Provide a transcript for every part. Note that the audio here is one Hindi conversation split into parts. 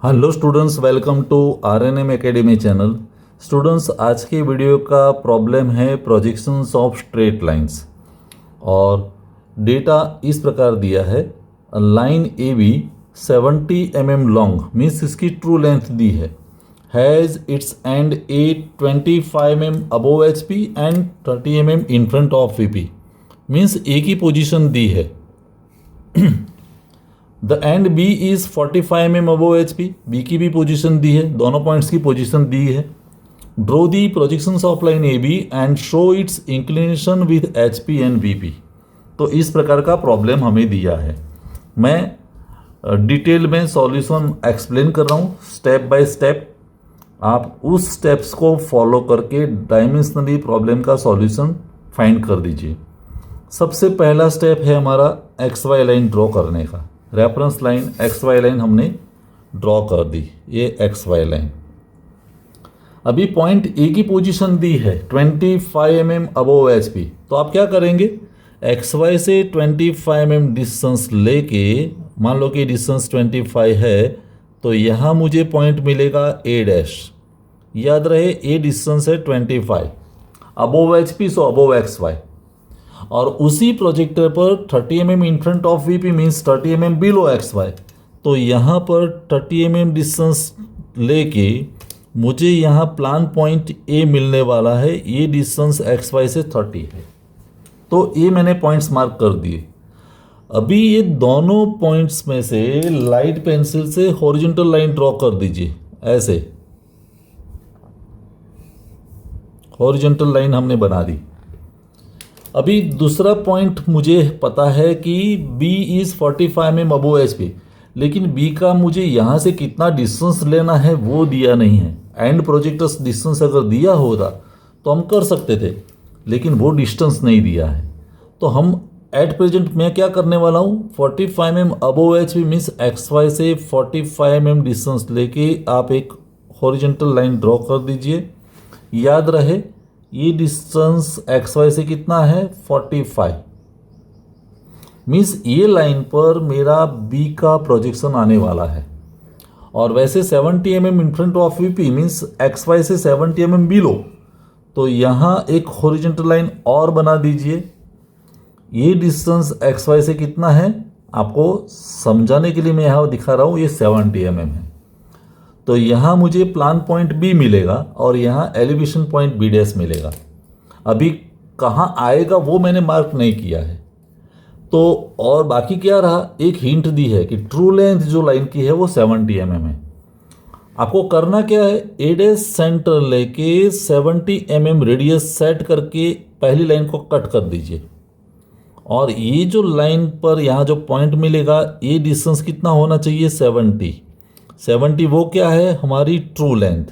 Hello students, welcome to RNM academy channel. Students, आज के वीडियो का प्रॉब्लम है प्रोजेक्शंस ऑफ स्ट्रेट लाइंस और डेटा इस प्रकार दिया है। Line A B 70 mm long means इसकी ट्रू लेंथ दी है, has its end A 25 mm above H P and 30 mm in front of V P means A की पोजिशन दी है। The end B is 45 mm above H P, B की भी पोजीशन दी है, दोनों पॉइंट्स की पोजीशन दी है। Draw the projections of line A B and show its inclination with H P and V P. तो इस प्रकार का प्रॉब्लम हमें दिया है। मैं डिटेल में सॉल्यूशन एक्सप्लेन कर रहा हूँ स्टेप बाय स्टेप। आप उस स्टेप्स को फॉलो करके डायमेंशनली प्रॉब्लम का सॉल्यूशन फाइंड कर दीजिए। सबसे पहला स्टेप है हमारा एक्स वाई लाइन ड्रॉ करने का। Reference line X Y line हमने ड्रॉ कर दी, ये एक्स वाई लाइन। अभी पॉइंट ए की पोजीशन दी है 25 mm अबोव एच पी, तो आप क्या करेंगे, एक्स वाई से 25 mm डिस्टेंस लेके, मान लो कि डिस्टेंस 25 है, तो यहाँ मुझे पॉइंट मिलेगा ए डैश। याद रहे ए डिस्टेंस है 25 above H P, so above X Y. और उसी प्रोजेक्टर पर 30 mm in front of V P means 30 mm below X Y. तो यहाँ पर 30 mm डिस्टेंस लेके मुझे यहाँ प्लान पॉइंट ए मिलने वाला है। ये डिस्टेंस एक्स वाई से 30 है, तो ये मैंने पॉइंट्स मार्क कर दिए। अभी ये दोनों पॉइंट्स में से लाइट पेंसिल से हॉरिजॉन्टल लाइन ड्रॉ कर दीजिए। ऐसे हॉरिजॉन्टल लाइन हमने बना दी। अभी दूसरा पॉइंट मुझे पता है कि B is 45 mm above H P, लेकिन B का मुझे यहाँ से कितना डिस्टेंस लेना है वो दिया नहीं है। एंड प्रोजेक्टर्स डिस्टेंस अगर दिया होता तो हम कर सकते थे, लेकिन वो डिस्टेंस नहीं दिया है। तो हम एट प्रेजेंट मैं क्या करने वाला हूँ, 45 mm above H P means X Y से 45 mm डिस्टेंस लेके आप एक हॉरिजॉन्टल लाइन ड्रॉ कर दीजिए। याद रहे ये डिस्टेंस एक्स वाई से कितना है, 45 मीन्स ये लाइन पर मेरा बी का प्रोजेक्शन आने वाला है। और वैसे 70 mm in front of V P means X Y से 70 mm बिलो, तो यहाँ एक हॉरिजॉन्टल लाइन और बना दीजिए। ये डिस्टेंस एक्स वाई से कितना है, आपको समझाने के लिए मैं यहाँ दिखा रहा हूँ, ये 70 mm है। तो यहाँ मुझे प्लान पॉइंट बी मिलेगा और यहाँ एलिवेशन पॉइंट बी डैश मिलेगा। अभी कहाँ आएगा वो मैंने मार्क नहीं किया है। तो और बाकी क्या रहा, एक हिंट दी है कि ट्रू लेंथ जो लाइन की है वो 70 mm है। आपको करना क्या है, ए डैश सेंटर लेके 70 mm रेडियस सेट करके पहली लाइन को कट कर दीजिए। और ये जो लाइन पर यहाँ जो पॉइंट मिलेगा, ये डिस्टेंस कितना होना चाहिए, 70। वो क्या है, हमारी ट्रू लेंथ।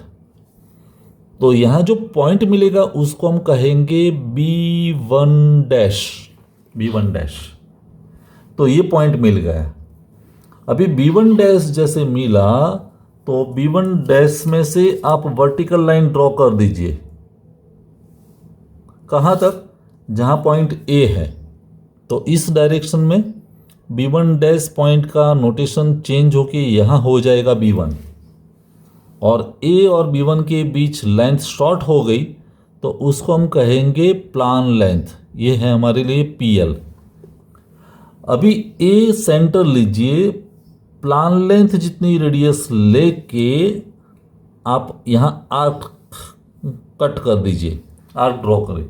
तो यहाँ जो पॉइंट मिलेगा उसको हम कहेंगे B1 डैश। तो ये पॉइंट मिल गया। अभी B1 डैश जैसे मिला तो B1 डैश में से आप वर्टिकल लाइन ड्रॉ कर दीजिए। कहाँ तक, जहाँ पॉइंट A है। तो इस डायरेक्शन में B1 डैश पॉइंट का नोटेशन चेंज होके यहाँ हो जाएगा B1, और A और B1 के बीच लेंथ शॉर्ट हो गई तो उसको हम कहेंगे प्लान लेंथ। ये है हमारे लिए PL। अभी A सेंटर लीजिए, प्लान लेंथ जितनी रेडियस लेके आप यहाँ आर्क कट कर दीजिए, आर्क ड्रॉ करें।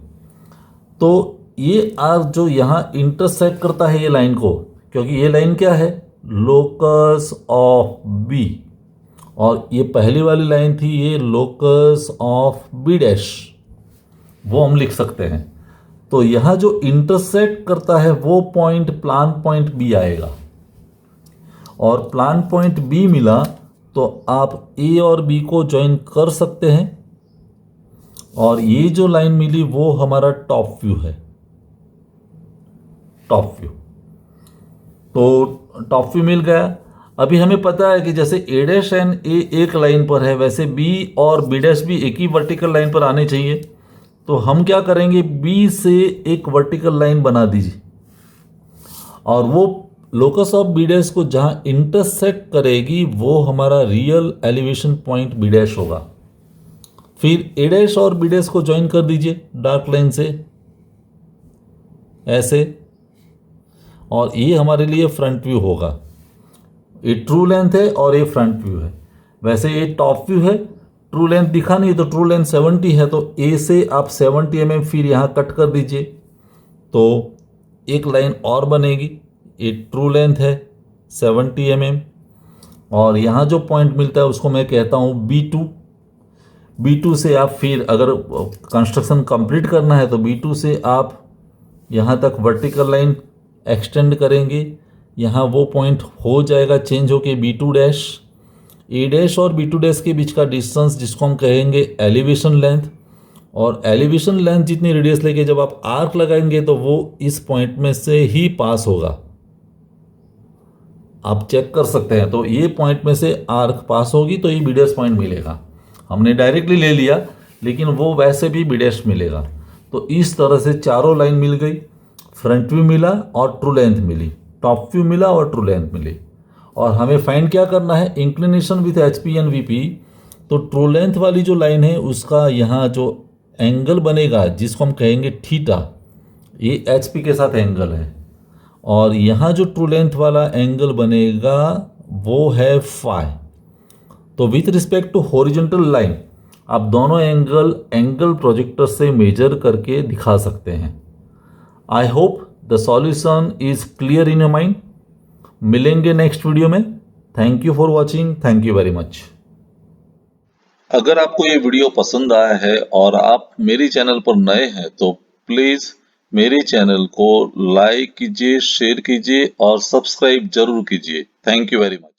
तो ये आर्क जो यहाँ इंटरसेक्ट करता है ये लाइन को, क्योंकि ये लाइन क्या है, लोकस ऑफ बी, और ये पहली वाली लाइन थी ये लोकस ऑफ बी डैश, वो हम लिख सकते हैं। तो यहाँ जो इंटरसेक्ट करता है वो पॉइंट प्लान पॉइंट बी आएगा, और प्लान पॉइंट बी मिला तो आप ए और बी को ज्वाइन कर सकते हैं। और ये जो लाइन मिली वो हमारा टॉप व्यू है, टॉप व्यू। तो टॉप व्यू मिल गया। अभी हमें पता है कि जैसे ए डैश एंड ए एक लाइन पर है, वैसे बी और बी डैश भी एक ही वर्टिकल लाइन पर आने चाहिए। तो हम क्या करेंगे, बी से एक वर्टिकल लाइन बना दीजिए और वो लोकस ऑफ बी डैश को जहां इंटरसेक्ट करेगी वो हमारा real elevation point B dash होगा। फिर ए डैश और बी डैश को ज्वाइन कर दीजिए डार्क लाइन से ऐसे, और ये हमारे लिए फ्रंट व्यू होगा। ये ट्रू लेंथ है और ये फ्रंट व्यू है। वैसे ये टॉप व्यू है, ट्रू लेंथ दिखा नहीं तो ट्रू लेंथ 70 है, तो ए से आप 70 mm फिर यहाँ कट कर दीजिए तो एक लाइन और बनेगी। ये ट्रू लेंथ है 70 mm, और यहाँ जो पॉइंट मिलता है उसको मैं कहता हूँ B2। B2 से आप फिर अगर कंस्ट्रक्शन कंप्लीट करना है तो B2 से आप यहाँ तक वर्टिकल लाइन एक्सटेंड करेंगे, यहाँ वो पॉइंट हो जाएगा चेंज होके B2 डैश। ए डैश और B2 डैश के बीच का डिस्टेंस जिसको हम कहेंगे एलिवेशन लेंथ, और एलिवेशन लेंथ जितनी रेडियस लेके जब आप आर्क लगाएंगे तो वो इस पॉइंट में से ही पास होगा। आप चेक कर सकते हैं, तो ये पॉइंट में से आर्क पास होगी तो ये बी डैश पॉइंट मिलेगा। हमने डायरेक्टली ले लिया लेकिन वो वैसे भी बी डैश मिलेगा। तो इस तरह से चारों लाइन मिल गई, फ्रंट व्यू मिला और ट्रू लेंथ मिली, टॉप व्यू मिला और ट्रू लेंथ मिली। और हमें फाइंड क्या करना है, inclination with H P and V P. तो ट्रू लेंथ वाली जो लाइन है उसका यहाँ जो एंगल बनेगा जिसको हम कहेंगे थीटा, ये एच पी के साथ एंगल है, और यहाँ जो ट्रू लेंथ वाला एंगल बनेगा वो है फाई। तो with respect to horizontal line आप दोनों एंगल प्रोजेक्टर से मेजर करके दिखा सकते हैं। I hope the solution is clear in your mind. मिलेंगे नेक्स्ट वीडियो में। Thank you for watching, thank you very much. अगर आपको ये वीडियो पसंद आया है और आप मेरी चैनल पर नए हैं तो प्लीज मेरे चैनल को लाइक कीजिए, शेयर कीजिए और सब्सक्राइब जरूर कीजिए। Thank you very much.